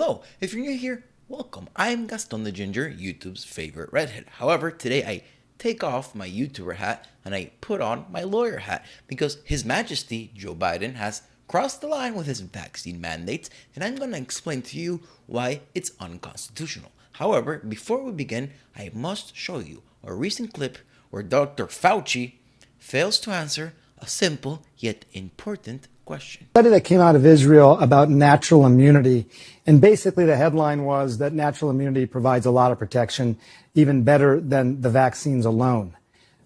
Hello, if you're new here, welcome. I'm Gaston the Ginger, YouTube's favorite redhead. However, today I take off my YouTuber hat and I put on my lawyer hat because His Majesty Joe Biden has crossed the line with his vaccine mandates, and I'm going to explain to you why it's unconstitutional. However, before we begin, I must show you a recent clip where Dr. Fauci fails to answer a simple yet important question. Study that came out of Israel about natural immunity, and basically the headline was that natural immunity provides a lot of protection, even better than the vaccines alone.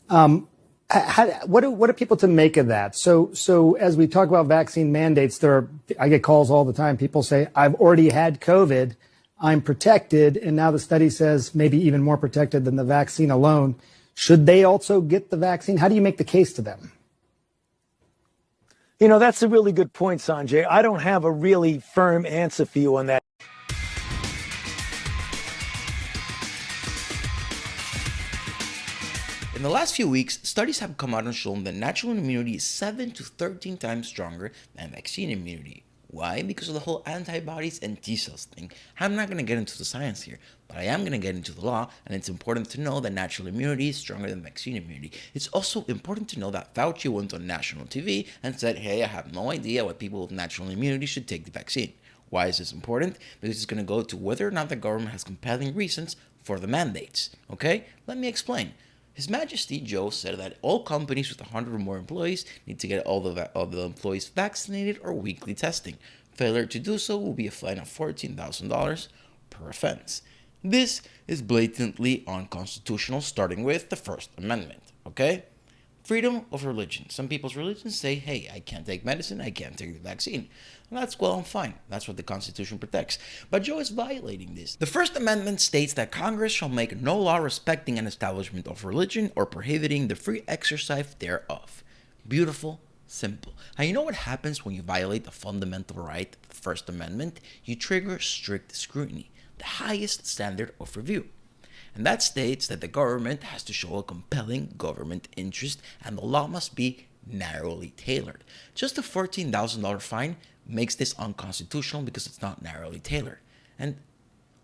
What are people to make of that? So as we talk about vaccine mandates, I get calls all the time. People say, I've already had COVID, I'm protected, and now the study says maybe even more protected than the vaccine alone. Should they also get the vaccine? How do you make the case to them? You know, that's a really good point, Sanjay. I don't have a really firm answer for you on that. In the last few weeks, studies have come out and shown that natural immunity is 7 to 13 times stronger than vaccine immunity. Why? Because of the whole antibodies and T cells thing. I'm not going to get into the science here, but I am going to get into the law, and it's important to know that natural immunity is stronger than vaccine immunity. It's also important to know that Fauci went on national TV and said, hey, I have no idea why people with natural immunity should take the vaccine. Why is this important? Because it's going to go to whether or not the government has compelling reasons for the mandates. Okay? Let me explain. His Majesty Joe said that all companies with 100 or more employees need to get all the employees vaccinated or weekly testing. Failure to do so will be a fine of $14,000 per offense. This is blatantly unconstitutional, starting with the First Amendment, okay? Freedom of religion. Some people's religions say, hey, I can't take medicine, I can't take the vaccine. And that's well and fine. That's what the Constitution protects. But Joe is violating this. The First Amendment states that Congress shall make no law respecting an establishment of religion or prohibiting the free exercise thereof. Beautiful, simple. And you know what happens when you violate a fundamental right, the First Amendment? You trigger strict scrutiny, the highest standard of review. And that states that the government has to show a compelling government interest and the law must be narrowly tailored. Just a $14,000 fine makes this unconstitutional because it's not narrowly tailored. And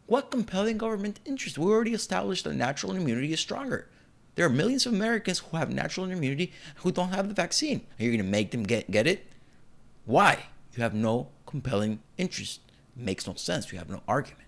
what compelling government interest? We already established that natural immunity is stronger. There are millions of Americans who have natural immunity who don't have the vaccine. Are you going to make them get it? Why? You have no compelling interest. It makes no sense. You have no argument.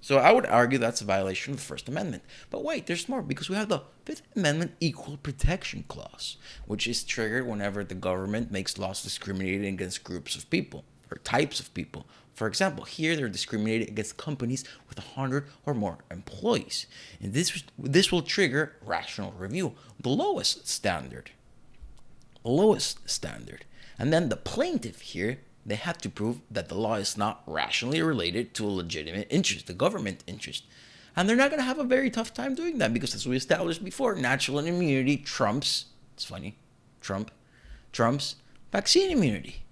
So I would argue that's a violation of the First Amendment. But wait, there's more, because we have the Fifth Amendment Equal Protection Clause, which is triggered whenever the government makes laws discriminating against groups of people or types of people. For example, here they're discriminating against companies with 100 or more employees. And this will trigger rational review, the lowest standard. And then the plaintiff here, they have to prove that the law is not rationally related to a legitimate interest, the government interest. And they're not going to have a very tough time doing that because, as we established before, natural immunity trumps vaccine immunity.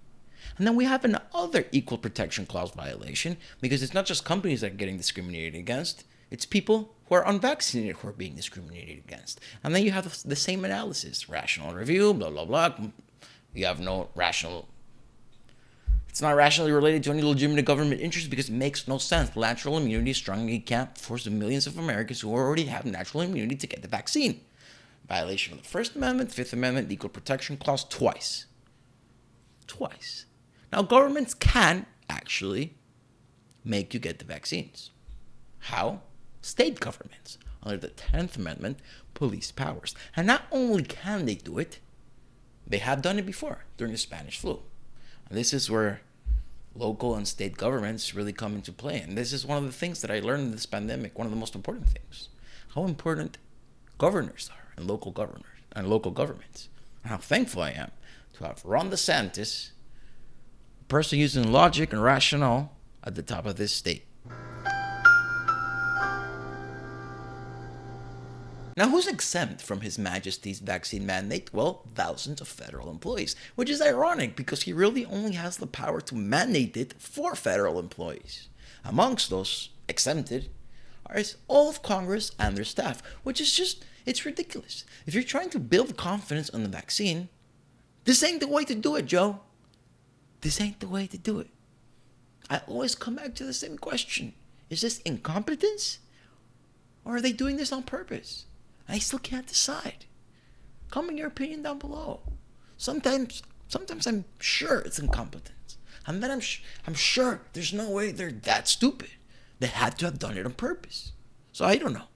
And then we have another equal protection clause violation because it's not just companies that are getting discriminated against, it's people who are unvaccinated who are being discriminated against. And then you have the same analysis, rational review, blah, blah, blah. You have no rational. It's not rationally related to any legitimate government interest because it makes no sense. Natural immunity is strong and you can't force the millions of Americans who already have natural immunity to get the vaccine. Violation of the First Amendment, Fifth Amendment, Equal Protection Clause twice. Now, governments can actually make you get the vaccines. How? State governments, under the 10th Amendment, police powers. And not only can they do it, they have done it before during the Spanish flu. And this is where local and state governments really come into play. And this is one of the things that I learned in this pandemic, one of the most important things. How important governors are and local governments. And how thankful I am to have Ron DeSantis, a person using logic and rationale, at the top of this state. Now, who's exempt from His Majesty's vaccine mandate? Well, thousands of federal employees, which is ironic because he really only has the power to mandate it for federal employees. Amongst those exempted is all of Congress and their staff, which is just, it's ridiculous. If you're trying to build confidence on the vaccine, this ain't the way to do it, Joe. This ain't the way to do it. I always come back to the same question. Is this incompetence? Or are they doing this on purpose? I still can't decide. Comment your opinion down below. Sometimes I'm sure it's incompetence. And then I'm sure there's no way they're that stupid. They had to have done it on purpose. So I don't know.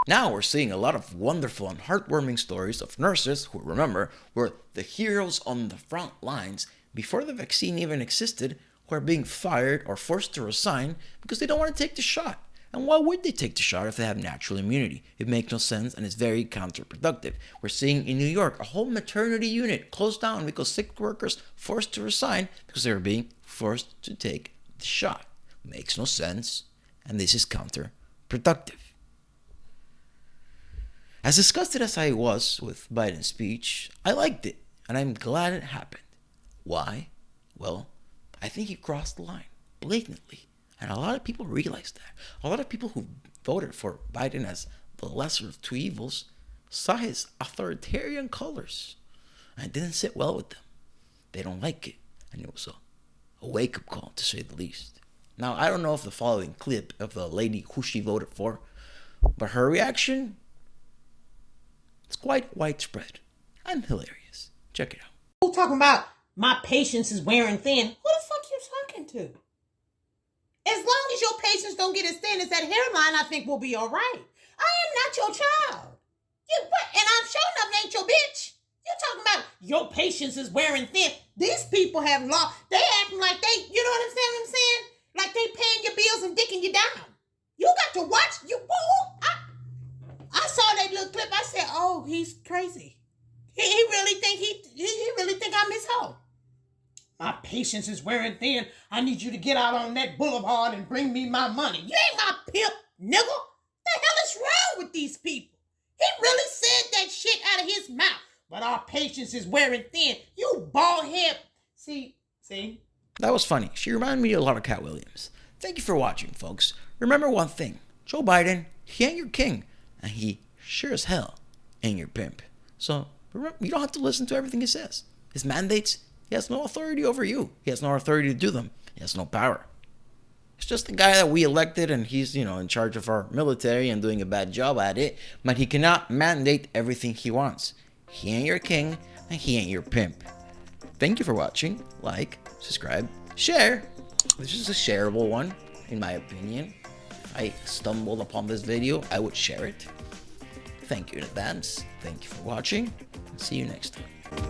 Now we're seeing a lot of wonderful and heartwarming stories of nurses who, remember, were the heroes on the front lines before the vaccine even existed, who are being fired or forced to resign because they don't want to take the shot. And why would they take the shot if they have natural immunity? It makes no sense and it's very counterproductive. We're seeing in New York a whole maternity unit closed down because sick workers forced to resign because they were being forced to take the shot. Makes no sense, and this is counterproductive. As disgusted as I was with Biden's speech, I liked it, and I'm glad it happened. Why? Well, I think he crossed the line, blatantly. And a lot of people realized that. A lot of people who voted for Biden as the lesser of two evils saw his authoritarian colors. And it didn't sit well with them. They don't like it. And it was a wake-up call, to say the least. Now, I don't know if the following clip of the lady who she voted for, but her reaction, it's quite widespread and hilarious. Check it out. Who talking about my patience is wearing thin? Who the fuck you talking to? As long as your patience don't get as thin as that hairline, I think we'll be all right. I am not your child. And I'm sure enough ain't your bitch. You talking about your patience is wearing thin. These people have law. They acting like they, you know what I'm saying? Like they paying your bills and dicking you down. You got to watch. I saw that little clip. I said, oh, he's crazy. He really think I'm his hoe. My patience is wearing thin. I need you to get out on that boulevard and bring me my money. You ain't my pimp, nigga. The hell is wrong with these people? He really said that shit out of his mouth. But our patience is wearing thin. You bald head. See? That was funny. She reminded me a lot of Cat Williams. Thank you for watching, folks. Remember one thing. Joe Biden, he ain't your king. And he sure as hell ain't your pimp. So remember, you don't have to listen to everything he says. His mandates, he has no authority over you. He has no authority to do them. He has no power. It's just the guy that we elected, and he's, in charge of our military and doing a bad job at it. But he cannot mandate everything he wants. He ain't your king, and he ain't your pimp. Thank you for watching. Like, subscribe, share. This is a shareable one, in my opinion. If I stumbled upon this video, I would share it. Thank you in advance. Thank you for watching. See you next time.